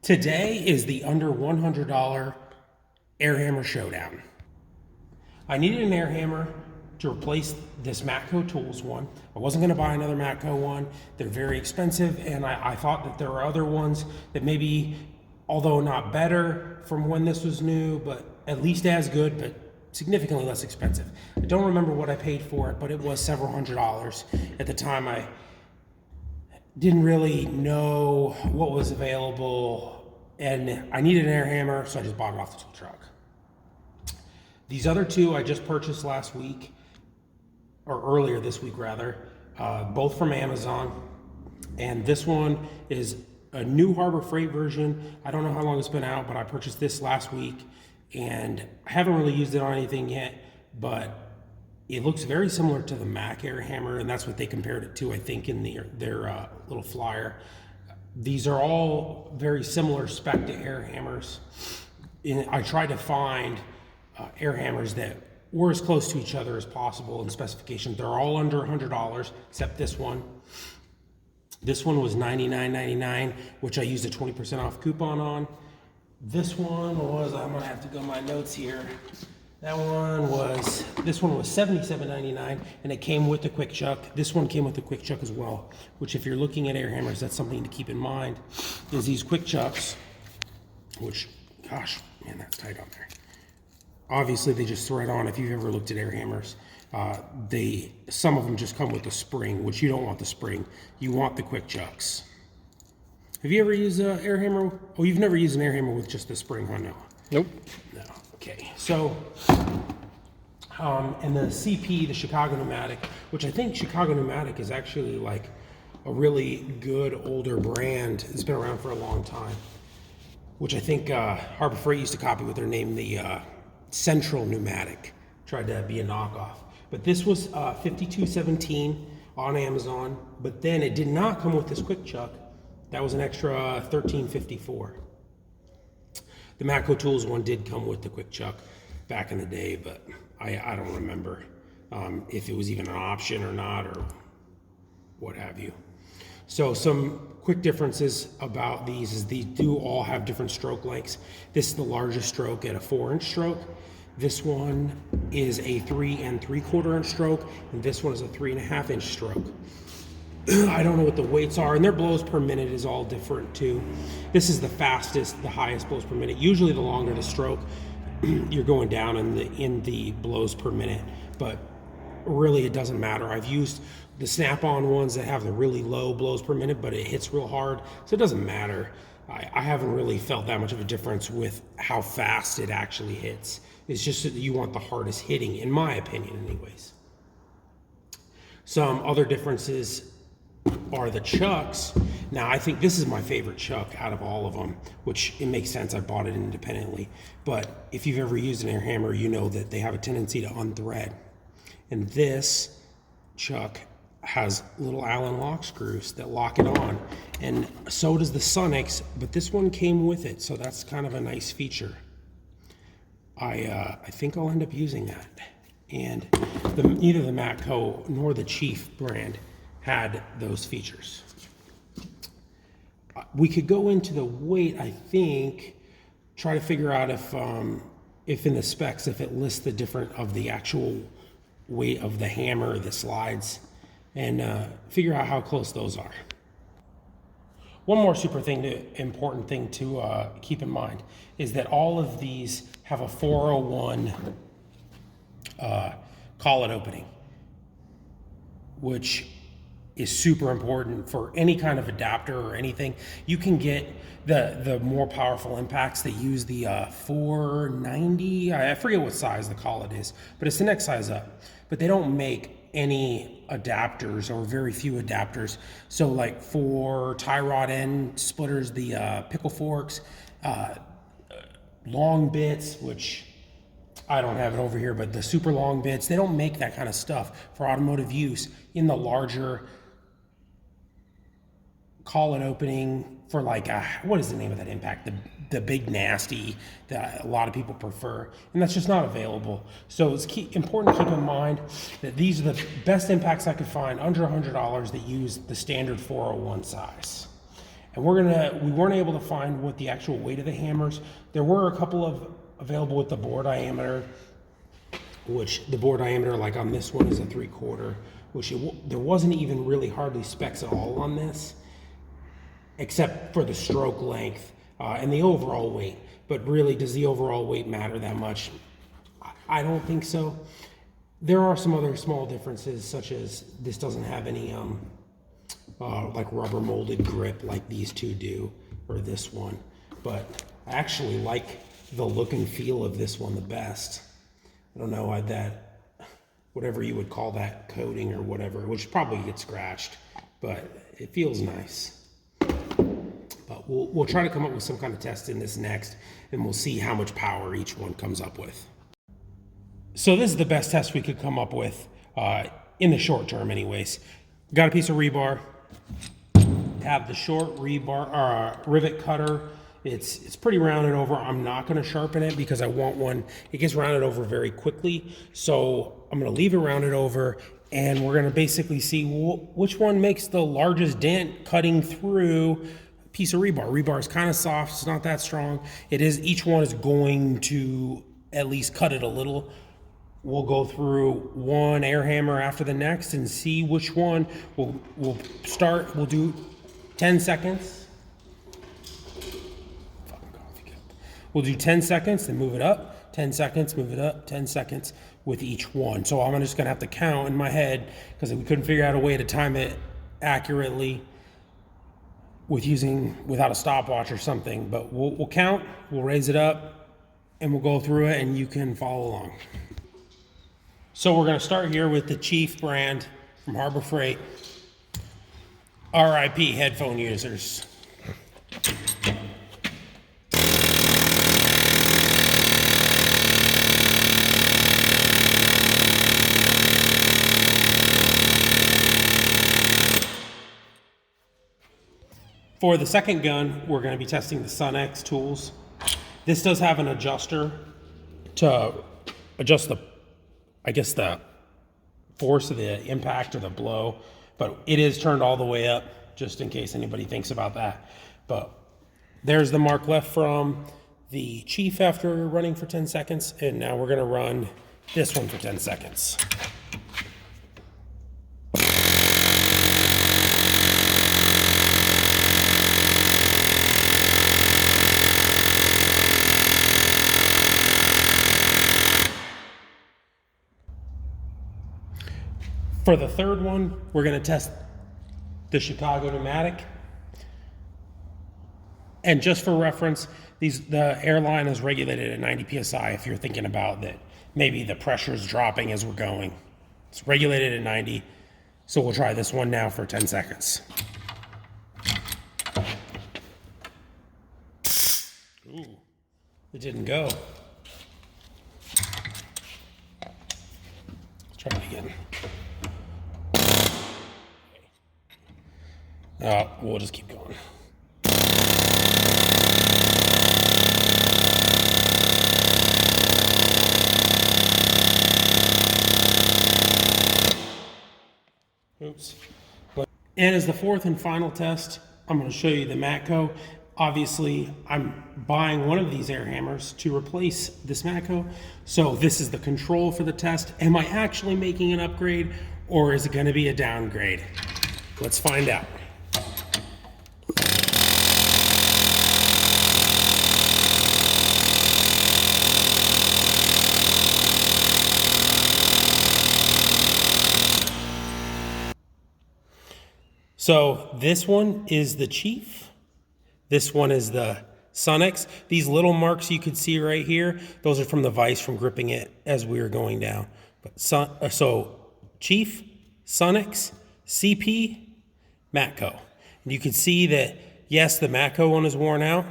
Today is the under $100 air hammer showdown. I needed an air hammer to replace this Matco Tools one. I wasn't going to buy another Matco one. They're very expensive, and I thought that there are other ones that maybe, although not better from when this was new, but at least as good, but significantly less expensive. I don't remember what I paid for it, but it was several $100s. At the time, I didn't really know what was available, and I needed an air hammer, so I just bought it off the tool truck. These other two I just purchased last week, or earlier this week rather, both from Amazon. And this one is a new Harbor Freight version. I don't know how long it's been out, but I purchased this last week, and I haven't really used it on anything yet, but it looks very similar to the Mac air hammer, and that's what they compared it to, I think, in their little flyer. These are all very similar spec to air hammers. I tried to find air hammers that were as close to each other as possible in specification. They're all under $100, except this one. This one was $99.99, which I used a 20% off coupon on. This one was, I'm gonna have to go my notes here. This one was $77.99, and it came with the Quick Chuck. This one came with the Quick Chuck as well, which if you're looking at air hammers, that's something to keep in mind, is these Quick Chucks, which, gosh, man, that's tight on there. Obviously, they just thread on. If you've ever looked at air hammers, some of them just come with the spring, which you don't want the spring. You want the Quick Chucks. Have you ever used an air hammer? Oh, you've never used an air hammer with just the spring, huh? No. Nope. No. Okay, so, and the CP, the Chicago Pneumatic, which I think Chicago Pneumatic is actually like a really good older brand. It's been around for a long time, which I think Harbor Freight used to copy with their name, the Central Pneumatic. Tried to be a knockoff. But this was $52.17 on Amazon, but then it did not come with this Quick Chuck. That was an extra $13.54. The Matco Tools one did come with the Quick Chuck back in the day, but I don't remember if it was even an option or not, or what have you. So some quick differences about these is these do all have different stroke lengths. This is the largest stroke at a 4-inch stroke. This one is a 3 3/4 inch stroke, and this one is a 3.5-inch stroke. I don't know what the weights are, and their blows per minute is all different too. This is the fastest, the highest blows per minute. Usually the longer the stroke, you're going down in the blows per minute, but really it doesn't matter. I've used the Snap-on ones that have the really low blows per minute, but it hits real hard, so it doesn't matter. I haven't really felt that much of a difference with how fast it actually hits. It's just that you want the hardest hitting, in my opinion anyways. Some other differences are the chucks. Now, I think this is my favorite chuck out of all of them, which it makes sense. I bought it independently. But if you've ever used an air hammer, you know that they have a tendency to unthread. And this chuck has little Allen lock screws that lock it on. And so does the Sonix, but this one came with it, so that's kind of a nice feature. I think I'll end up using that. And neither the Matco nor the Chief brand had those features. We could go into the weight, I think, try to figure out if in the specs, if it lists the different of the actual weight of the hammer, the slides, and figure out how close those are. One more important thing to keep in mind is that all of these have a 401 collet opening, which is super important for any kind of adapter or anything. You can get the more powerful impacts that use the 490. I forget what size the collet is, but it's the next size up. But they don't make any adapters, or very few adapters. So like for tie rod end splitters, the pickle forks, long bits, which I don't have it over here, but the super long bits, they don't make that kind of stuff for automotive use in the larger collet opening for like what is the name of that impact, the big nasty that a lot of people prefer, and that's just not available. So it's important to keep in mind that these are the best impacts I could find under $100 that use the standard 401 size. And we weren't able to find what the actual weight of the hammers. There were a couple of available with the bore diameter, which the bore diameter, like on this one, is a 3/4, which there wasn't even really hardly specs at all on this, except for the stroke length and the overall weight. But really, does the overall weight matter that much? I don't think so. There are some other small differences, such as this doesn't have any like rubber molded grip like these two do, or this one. But I actually like the look and feel of this one the best. I don't know why that, whatever you would call that coating or whatever, which probably gets scratched, but it feels nice. But we'll try to come up with some kind of test in this next, and we'll see how much power each one comes up with. So this is the best test we could come up with in the short term anyways. Got a piece of rebar, have the short rebar rivet cutter. It's pretty rounded over. I'm not going to sharpen it because I want one. It gets rounded over very quickly. So I'm going to leave it rounded over, and we're going to basically see which one makes the largest dent cutting through a piece of rebar. Rebar is kind of soft. It's not that strong. Each one is going to at least cut it a little. We'll go through one air hammer after the next and see which one. We'll start. We'll do 10 seconds. We'll do 10 seconds, then move it up, 10 seconds, move it up, 10 seconds with each one. So I'm just gonna have to count in my head because we couldn't figure out a way to time it accurately without a stopwatch or something. But we'll count, we'll raise it up, and we'll go through it, and you can follow along. So we're gonna start here with the Chief brand from Harbor Freight. RIP headphone users. For the second gun, we're going to be testing the Sunex tools. This does have an adjuster to adjust the force of the impact or the blow, but it is turned all the way up just in case anybody thinks about that. But there's the mark left from the Chief after running for 10 seconds, and now we're going to run this one for 10 seconds. For the third one, we're going to test the Chicago pneumatic. And just for reference, the airline is regulated at 90 psi if you're thinking about that maybe the pressure is dropping as we're going. It's regulated at 90, so we'll try this one now for 10 seconds. Ooh, it didn't go. Let's try it again. We'll just keep going. Oops. And as the fourth and final test, I'm going to show you the Matco. Obviously, I'm buying one of these air hammers to replace this Matco. So this is the control for the test. Am I actually making an upgrade, or is it going to be a downgrade? Let's find out. So this one is the Chief. This one is the Sunex. These little marks you could see right here, those are from the vise from gripping it as we were going down. But so Chief, Sunex, CP, Matco. And you can see that, yes, the Matco one is worn out.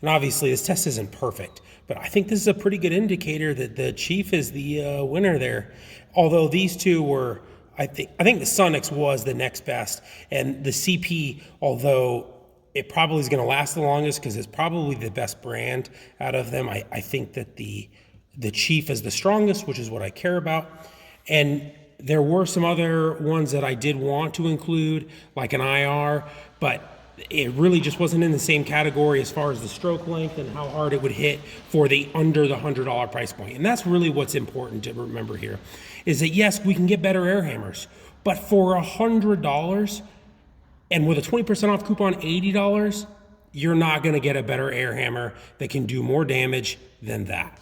And obviously this test isn't perfect, but I think this is a pretty good indicator that the Chief is the winner there. Although these two were, I think the Sunex was the next best, and the CP, although it probably is going to last the longest because it's probably the best brand out of them, I think that the Chief is the strongest, which is what I care about. And there were some other ones that I did want to include, like an IR, but it really just wasn't in the same category as far as the stroke length and how hard it would hit for the under the $100 price point. And that's really what's important to remember here, is that yes, we can get better air hammers, but for $100 and with a 20% off coupon, $80, you're not gonna get a better air hammer that can do more damage than that.